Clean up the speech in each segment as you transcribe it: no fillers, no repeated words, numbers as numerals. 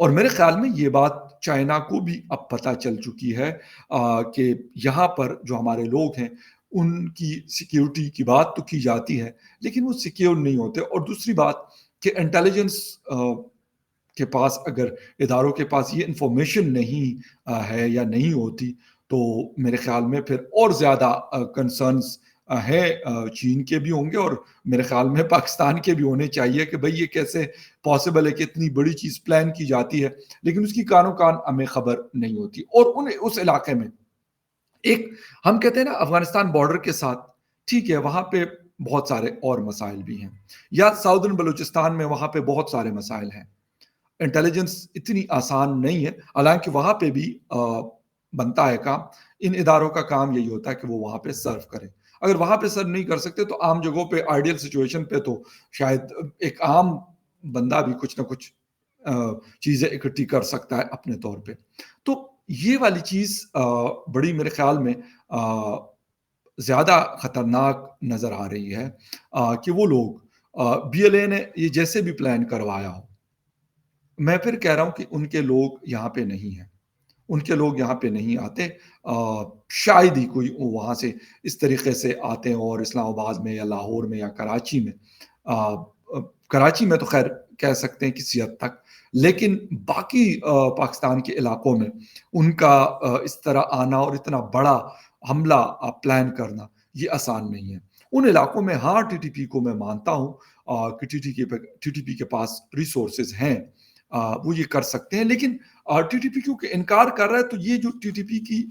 اور میرے خیال میں یہ بات چائنا کو بھی اب پتہ چل چکی ہے کہ یہاں پر جو ہمارے لوگ ہیں ان کی سیکیورٹی کی بات تو کی جاتی ہے لیکن وہ سیکیور نہیں ہوتے. اور دوسری بات کہ انٹیلیجنس کے پاس اگر اداروں کے پاس یہ انفارمیشن نہیں ہے یا نہیں ہوتی تو میرے خیال میں پھر اور زیادہ کنسرنز ہیں چین کے بھی ہوں گے اور میرے خیال میں پاکستان کے بھی ہونے چاہیے کہ بھئی یہ کیسے پاسبل ہے کہ اتنی بڑی چیز پلان کی جاتی ہے لیکن اس کی کانوں کان ہمیں خبر نہیں ہوتی. اور اس علاقے میں ایک ہم کہتے ہیں نا افغانستان بارڈر کے ساتھ ٹھیک ہے وہاں پہ بہت سارے اور مسائل بھی ہیں یا ساؤدرن بلوچستان میں وہاں پہ بہت سارے مسائل ہیں. انٹیلیجنس اتنی آسان نہیں ہے حالانکہ وہاں پہ بھی بنتا ہے کام. ان اداروں کا کام یہی ہوتا ہے کہ وہ وہاں پہ سرو کریں. اگر وہاں پہ سرو نہیں کر سکتے تو عام جگہوں پہ آئیڈیل سچویشن پہ تو شاید ایک عام بندہ بھی کچھ نہ کچھ چیزیں اکٹھی کر سکتا ہے اپنے طور پہ. تو یہ والی چیز بڑی میرے خیال میں زیادہ خطرناک نظر آ رہی ہے کہ وہ لوگ بی ایل اے نے یہ جیسے بھی پلان کروایا ہو. میں پھر کہہ رہا ہوں کہ ان کے لوگ یہاں پہ نہیں ہیں ان کے لوگ یہاں پہ نہیں آتے. شاید ہی کوئی وہاں سے اس طریقے سے آتے ہیں اور اسلام آباد میں یا لاہور میں یا کراچی میں کراچی میں تو خیر کہہ سکتے ہیں کسی حد تک لیکن باقی پاکستان کے علاقوں میں ان کا اس طرح آنا اور اتنا بڑا حملہ پلان کرنا یہ آسان نہیں ہے. ان علاقوں میں ہاں ٹی ٹی پی کو میں مانتا ہوں کہ ٹی ٹی پی کے پاس ریسورسز ہیں وہ یہ کر سکتے ہیں لیکن ٹی ٹی پی کیونکہ انکار کر رہا ہے تو یہ جو ٹی ٹی پی کی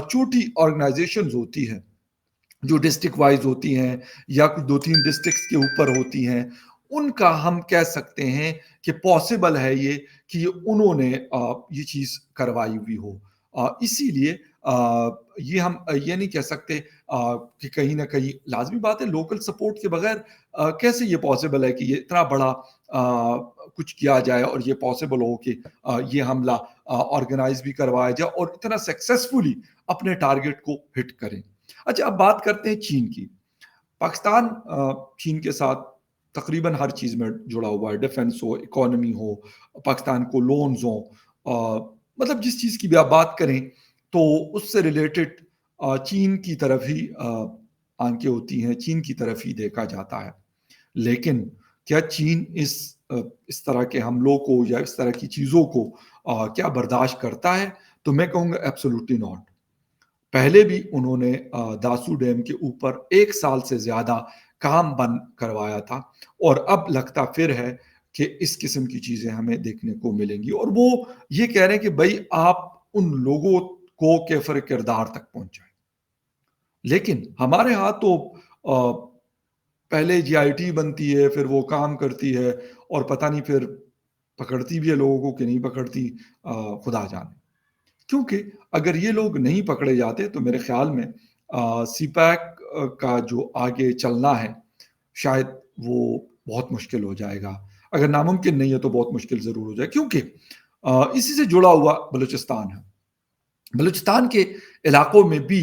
چھوٹی آرگنائزیشنز ہوتی ہیں جو ڈسٹرکٹ وائز ہوتی ہیں یا کچھ 2-3 ڈسٹرکٹس کے اوپر ہوتی ہیں ان کا ہم کہہ سکتے ہیں کہ پاسبل ہے یہ کہ انہوں نے یہ چیز کروائی ہوئی ہو. اسی لیے یہ ہم یہ نہیں کہہ سکتے کہ کہیں نہ کہیں لازمی بات ہے لوکل سپورٹ کے بغیر کیسے یہ پاسبل ہے کہ یہ اتنا بڑا کچھ کیا جائے اور یہ پاسبل ہو کہ یہ حملہ آرگنائز بھی کروایا جائے اور اتنا سکسیسفلی اپنے ٹارگٹ کو ہٹ کریں. اچھا اب بات کرتے ہیں چین کی. پاکستان چین کے ساتھ تقریباً ہر چیز میں جڑا ہوا ہے ڈیفنس ہو اکانومی ہو پاکستان کو لونز ہوں مطلب جس چیز کی بھی آپ بات کریں تو اس سے ریلیٹڈ چین کی طرف ہی آنکھیں ہوتی ہیں چین کی طرف ہی دیکھا جاتا ہے. لیکن کیا چین اس طرح کے حملوں کو یا اس طرح کی چیزوں کو کیا برداشت کرتا ہے تو میں کہوں گا ایبسولوٹلی ناٹ. پہلے بھی انہوں نے داسو ڈیم کے اوپر 1 سال سے زیادہ کام بند کروایا تھا اور اب لگتا پھر ہے کہ اس قسم کی چیزیں ہمیں دیکھنے کو ملیں گی اور وہ یہ کہہ رہے ہیں کہ بھائی آپ ان لوگوں کو کیفر کردار تک پہنچائیں. لیکن ہمارے ہاں تو پہلے جی آئی ٹی بنتی ہے پھر وہ کام کرتی ہے اور پتہ نہیں پھر پکڑتی بھی ہے لوگوں کو کہ نہیں پکڑتی خدا جانے. کیونکہ اگر یہ لوگ نہیں پکڑے جاتے تو میرے خیال میں سی پیک کا جو آگے چلنا ہے شاید وہ بہت مشکل ہو جائے گا. اگر ناممکن نہیں ہے تو بہت مشکل ضرور ہو جائے کیونکہ اسی سے جڑا ہوا بلوچستان ہے. بلوچستان کے علاقوں میں بھی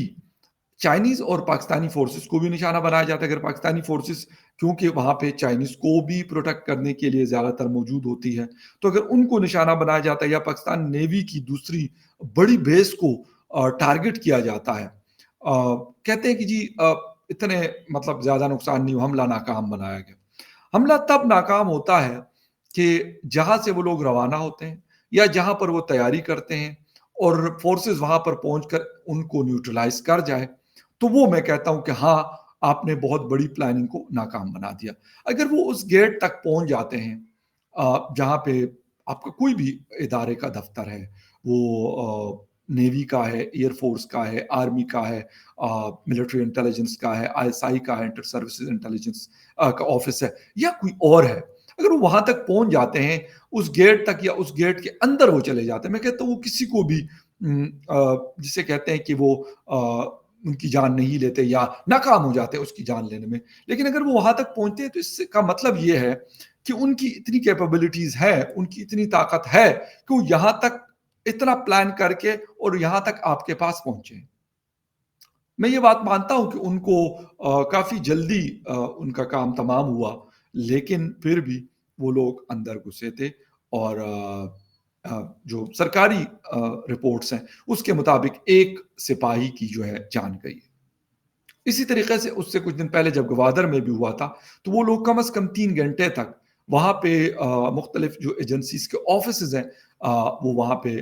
چائنیز اور پاکستانی فورسز کو بھی نشانہ بنایا جاتا ہے. اگر پاکستانی فورسز کیونکہ وہاں پہ چائنیز کو بھی پروٹیکٹ کرنے کے لیے زیادہ تر موجود ہوتی ہے تو اگر ان کو نشانہ بنایا جاتا ہے یا پاکستان نیوی کی دوسری بڑی بیس کو ٹارگٹ کیا جاتا ہے کہتے ہیں کہ جی اتنے مطلب زیادہ نقصان نہیں ہو حملہ ناکام بنایا گیا. حملہ تب ناکام ہوتا ہے کہ جہاں سے وہ لوگ روانہ ہوتے ہیں یا جہاں پر وہ تیاری کرتے ہیں اور فورسز وہاں پر پہنچ کر ان کو نیوٹرلائز کر جائے تو وہ میں کہتا ہوں کہ ہاں آپ نے بہت بڑی پلاننگ کو ناکام بنا دیا. اگر وہ اس گیٹ تک پہنچ جاتے ہیں جہاں پہ آپ کا کوئی بھی ادارے کا دفتر ہے وہ نیوی کا ہے ایئر فورس کا ہے آرمی کا ہے ملٹری انٹیلیجنس کا ہے آئی ایس آئی کا ہے انٹر سروسز انٹیلیجنس کا آفس ہے یا کوئی اور ہے اگر وہ وہاں تک پہنچ جاتے ہیں اس گیٹ تک یا اس گیٹ کے اندر وہ چلے جاتے ہیں میں کہتا ہوں وہ کسی کو بھی جسے کہتے ہیں کہ وہ ان کی جان نہیں لیتے یا ناکام ہو جاتے ہیں اس کی جان لینے میں. لیکن اگر وہ وہاں تک پہنچتے ہیں تو اس کا مطلب یہ ہے کہ ان کی اتنی کیپیبلٹیز ہے ان کی اتنی طاقت ہے کہ وہ یہاں تک اتنا پلان کر کے اور یہاں تک آپ کے پاس پہنچے. میں یہ بات مانتا ہوں کہ ان کو کافی جلدی ان کا کام تمام ہوا لیکن پھر بھی وہ لوگ اندر گھسے تھے اور جو سرکاری رپورٹس ہیں اس کے مطابق ایک سپاہی کی جو ہے جان گئی ہے۔ اسی طریقے سے اس سے کچھ دن پہلے جب گوادر میں بھی ہوا تھا تو وہ لوگ کم از کم 3 گھنٹے تک وہاں پہ مختلف جو ایجنسیز کے آفیسز ہیں وہ وہاں پہ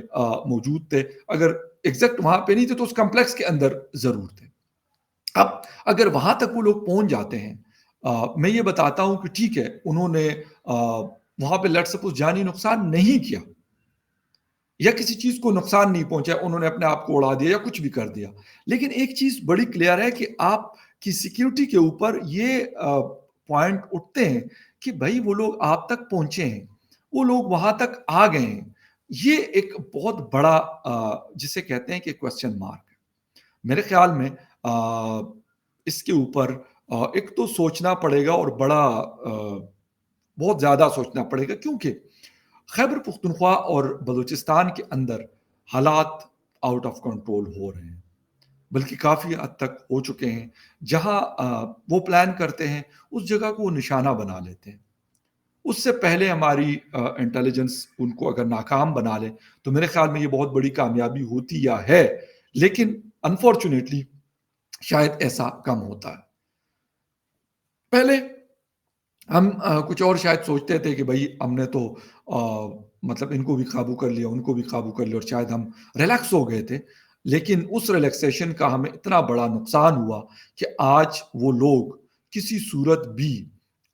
موجود تھے، اگر ایگزیکٹ وہاں پہ نہیں تھے تو اس کمپلیکس کے اندر ضرور تھے۔ اب اگر وہاں تک وہ لوگ پہنچ جاتے ہیں، میں یہ بتاتا ہوں کہ ٹھیک ہے انہوں نے وہاں پہ لیٹ سپوز جانی نقصان نہیں کیا یا کسی چیز کو نقصان نہیں پہنچا، انہوں نے اپنے آپ کو اڑا دیا یا کچھ بھی کر دیا، لیکن ایک چیز بڑی کلیئر ہے کہ آپ کی سیکیورٹی کے اوپر یہ پوائنٹ اٹھتے ہیں کہ بھائی وہ لوگ آپ تک پہنچے ہیں، وہ لوگ وہاں تک آ گئے ہیں، یہ ایک بہت بڑا جسے کہتے ہیں کہ کوشچن مارک ہے۔ میرے خیال میں اس کے اوپر ایک تو سوچنا پڑے گا اور بڑا بہت زیادہ سوچنا پڑے گا، کیونکہ خیبر پختونخوا اور بلوچستان کے اندر حالات آؤٹ آف کنٹرول ہو رہے ہیں، بلکہ کافی حد تک ہو چکے ہیں۔ جہاں وہ پلان کرتے ہیں اس جگہ کو وہ نشانہ بنا لیتے ہیں۔ اس سے پہلے ہماری انٹیلیجنس ان کو اگر ناکام بنا لے تو میرے خیال میں یہ بہت بڑی کامیابی ہوتی یا ہے، لیکن انفارچونیٹلی شاید ایسا کم ہوتا ہے۔ پہلے ہم کچھ اور شاید سوچتے تھے کہ بھائی ہم نے تو مطلب ان کو بھی قابو کر لیا، ان کو بھی قابو کر لیا، اور شاید ہم ریلیکس ہو گئے تھے، لیکن اس ریلیکسیشن کا ہمیں اتنا بڑا نقصان ہوا کہ آج وہ لوگ کسی صورت بھی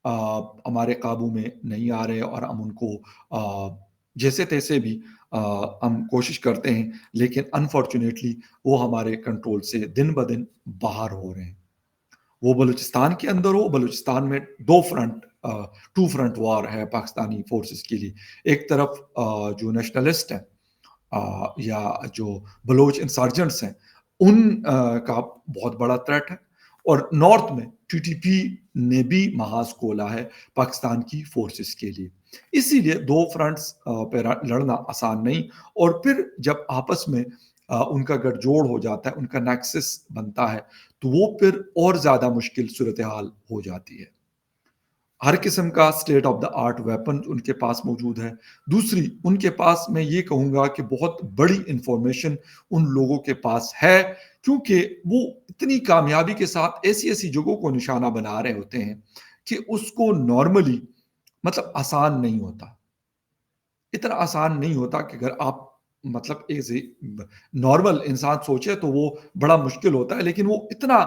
ہمارے قابو میں نہیں آ رہے، اور ہم ان کو جیسے تیسے بھی ہم کوشش کرتے ہیں، لیکن انفارچونیٹلی وہ ہمارے کنٹرول سے دن بدن باہر ہو رہے ہیں۔ وہ بلوچستان کے اندر ہو، بلوچستان میں ٹو فرنٹ وار ہے پاکستانی فورسز کے لیے۔ ایک طرف جو نیشنلسٹ ہیں یا جو بلوچ انسرجنٹس ہیں ان کا بہت بڑا تھریٹ ہے، اور نارتھ میں ٹی ٹی پی نے بھی محاذ کھولا ہے پاکستان کی فورسز کے لیے۔ اسی لیے دو فرنٹس پہ لڑنا آسان نہیں، اور پھر جب آپس میں ان کا گٹھ جوڑ ہو جاتا ہے، ان کا نیکسس بنتا ہے، تو وہ پھر اور زیادہ مشکل صورتحال ہو جاتی ہے۔ ہر قسم کا state of the art weapon ان کے پاس موجود ہے۔ دوسری، ان کے پاس میں یہ کہوں گا کہ بہت بڑی انفارمیشن ان لوگوں کے پاس ہے، کیونکہ وہ اتنی کامیابی کے ساتھ ایسی ایسی جگہوں کو نشانہ بنا رہے ہوتے ہیں کہ اس کو نارملی مطلب آسان نہیں ہوتا، اتنا آسان نہیں ہوتا کہ اگر آپ مطلب نارمل انسان سوچے تو وہ بڑا مشکل ہوتا ہے، لیکن وہ اتنا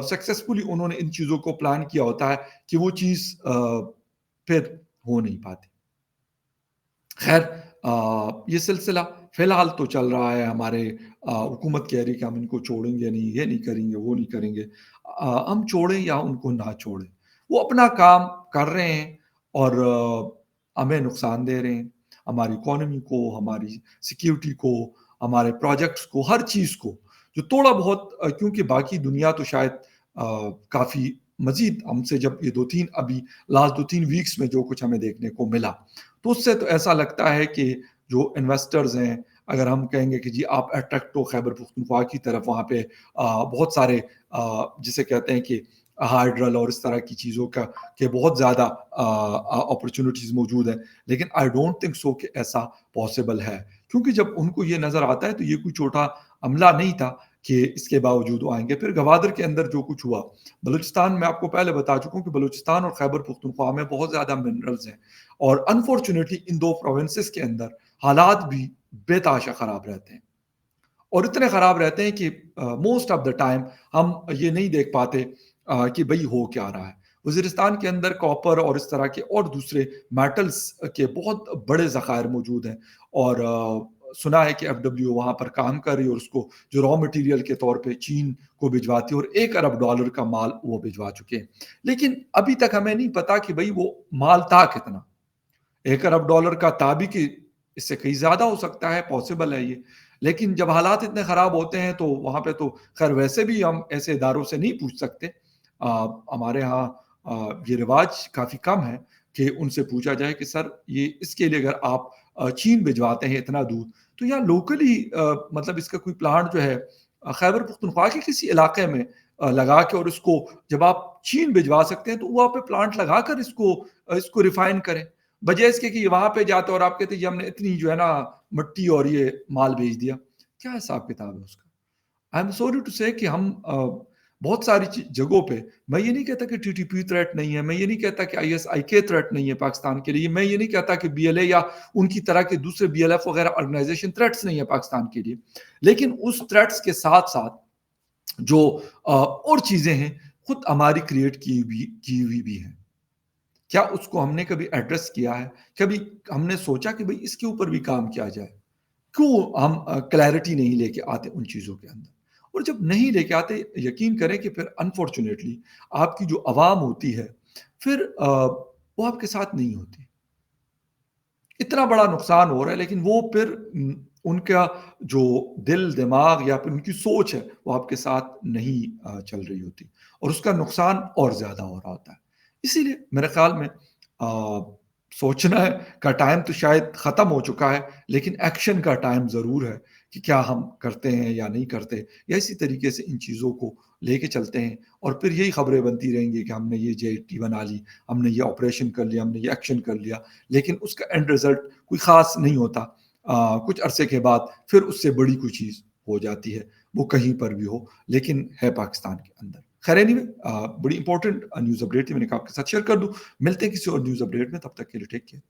سکسیسفلی انہوں نے ان چیزوں کو پلان کیا ہوتا ہے کہ وہ چیز پھر ہو نہیں پاتی۔ خیر، یہ سلسلہ فی الحال تو چل رہا ہے، ہمارے حکومت کہہ رہی کہ ہم ان کو چھوڑیں گے نہیں، یہ نہیں کریں گے، وہ نہیں کریں گے۔ ہم چھوڑیں یا ان کو نہ چھوڑیں، وہ اپنا کام کر رہے ہیں اور ہمیں نقصان دے رہے ہیں، ہماری اکانومی کو، ہماری سیکیورٹی کو، ہمارے پروجیکٹس کو، ہر چیز کو، جو تھوڑا بہت کیونکہ باقی دنیا تو شاید کافی مزید ہم سے، جب یہ ابھی لاسٹ 2-3 ویکس میں جو کچھ ہمیں دیکھنے کو ملا، تو اس سے تو ایسا لگتا ہے کہ جو انویسٹرز ہیں، اگر ہم کہیں گے کہ جی آپ اٹریکٹ ہو خیبر پختونخوا کی طرف، وہاں پہ بہت سارے جسے کہتے ہیں کہ ہائیڈرل اور اس طرح کی چیزوں کا کہ بہت زیادہ اپرچونٹیز موجود ہیں، لیکن آئی ڈونٹ تھنک سو کہ ایسا پاسبل ہے، کیونکہ جب ان کو یہ نظر آتا ہے تو یہ کوئی چھوٹا عملہ نہیں تھا کہ اس کے باوجود وہ آئیں گے۔ پھر گوادر کے اندر جو کچھ ہوا، بلوچستان میں آپ کو پہلے بتا چکا ہوں کہ بلوچستان اور خیبر پختونخوا میں بہت زیادہ منرلز ہیں، اور انفارچونیٹلی ان دو پروونسز کے اندر حالات بھی بے تحاشا خراب رہتے ہیں، اور اتنے خراب رہتے ہیں کہ موسٹ آف دا ٹائم ہم یہ نہیں دیکھ پاتے کہ بھئی ہو کیا رہا ہے۔ وزیرستان کے اندر کاپر اور اس طرح کے اور دوسرے میٹلز کے بہت بڑے ذخائر موجود ہیں، اور سنا ہے کہ ایف ڈبلیو وہاں پر کام کر رہی ہے، اور اس کو جو را مٹیریل کے طور پہ چین کو بھجواتی ہے، اور $1 ارب کا مال وہ بھجوا چکے ہیں، لیکن ابھی تک ہمیں نہیں پتا کہ بھئی وہ مال تھا کتنا۔ $1 ارب کا تھا بھی کہ اس سے کہیں زیادہ ہو سکتا ہے، پاسبل ہے یہ، لیکن جب حالات اتنے خراب ہوتے ہیں تو وہاں پہ تو خیر ویسے بھی ہم ایسے اداروں سے نہیں پوچھ سکتے، ہمارے ہاں یہ رواج کافی کم ہے کہ ان سے پوچھا جائے کہ سر یہ اس کے لیے اگر آپ چین بھجواتے ہیں اتنا دودھ، تو یہاں لوکلی مطلب اس کا کوئی پلانٹ جو ہے خیبر پختونخوا کے کسی علاقے میں لگا کے، اور اس کو جب آپ چین بھجوا سکتے ہیں تو وہاں پہ پلانٹ لگا کر اس کو ریفائن کریں، بجائے اس کے کہ یہ وہاں پہ جاتے اور آپ کہتے ہیں ہم نے اتنی جو ہے نا مٹی اور یہ مال بھیج دیا. کیا حساب کتاب ہے اس کا؟ آئی ایم سوری ٹو سے کہ ہم بہت ساری جگہوں پہ، میں یہ نہیں کہتا کہ ٹی ٹی پی تھریٹ نہیں ہے، میں یہ نہیں کہتا کہ آئی ایس آئی کے تھریٹ نہیں ہے پاکستان کے لیے، میں یہ نہیں کہتا کہ بی ایل اے یا ان کی طرح کے دوسرے بی ایل ایف وغیرہ آرگنائزیشن تھریٹس نہیں ہے پاکستان کے لیے، لیکن اس تھریٹس کے ساتھ ساتھ جو اور چیزیں ہیں خود ہماری کریٹ کی ہوئی بھی ہیں. کیا اس کو ہم نے کبھی ایڈریس کیا ہے؟ کبھی ہم نے سوچا کہ بھئی اس کے اوپر بھی کام کیا جائے؟ کیوں ہم کلیئرٹی نہیں لے کے آتے ان چیزوں کے اندر؟ اور جب نہیں لے کے آتے، یقین کریں کہ پھر انفارچونیٹلی آپ کی جو عوام ہوتی ہے پھر وہ آپ کے ساتھ نہیں ہوتی. اتنا بڑا نقصان ہو رہا ہے لیکن وہ پھر ان کا جو دل دماغ یا پھر ان کی سوچ ہے وہ آپ کے ساتھ نہیں چل رہی ہوتی، اور اس کا نقصان اور زیادہ ہو رہا ہوتا ہے. اسی لیے میرے خیال میں سوچنا کا ٹائم تو شاید ختم ہو چکا ہے، لیکن ایکشن کا ٹائم ضرور ہے کہ کیا ہم کرتے ہیں یا نہیں کرتے، یا اسی طریقے سے ان چیزوں کو لے کے چلتے ہیں اور پھر یہی خبریں بنتی رہیں گی کہ ہم نے یہ جے ٹی بنا لی، ہم نے یہ آپریشن کر لیا، ہم نے یہ ایکشن کر لیا، لیکن اس کا اینڈ رزلٹ کوئی خاص نہیں ہوتا. کچھ عرصے کے بعد پھر اس سے بڑی کوئی چیز ہو جاتی ہے، وہ کہیں پر بھی ہو لیکن ہے پاکستان کے اندر. خیر anyway، بڑی امپورٹنٹ نیوز اپڈیٹ تھی، میں نے کہا آپ کے ساتھ شیئر کر دوں. ملتے ہیں کسی اور نیوز اپڈیٹ میں، تب تک کے لیے ٹیک کیئر.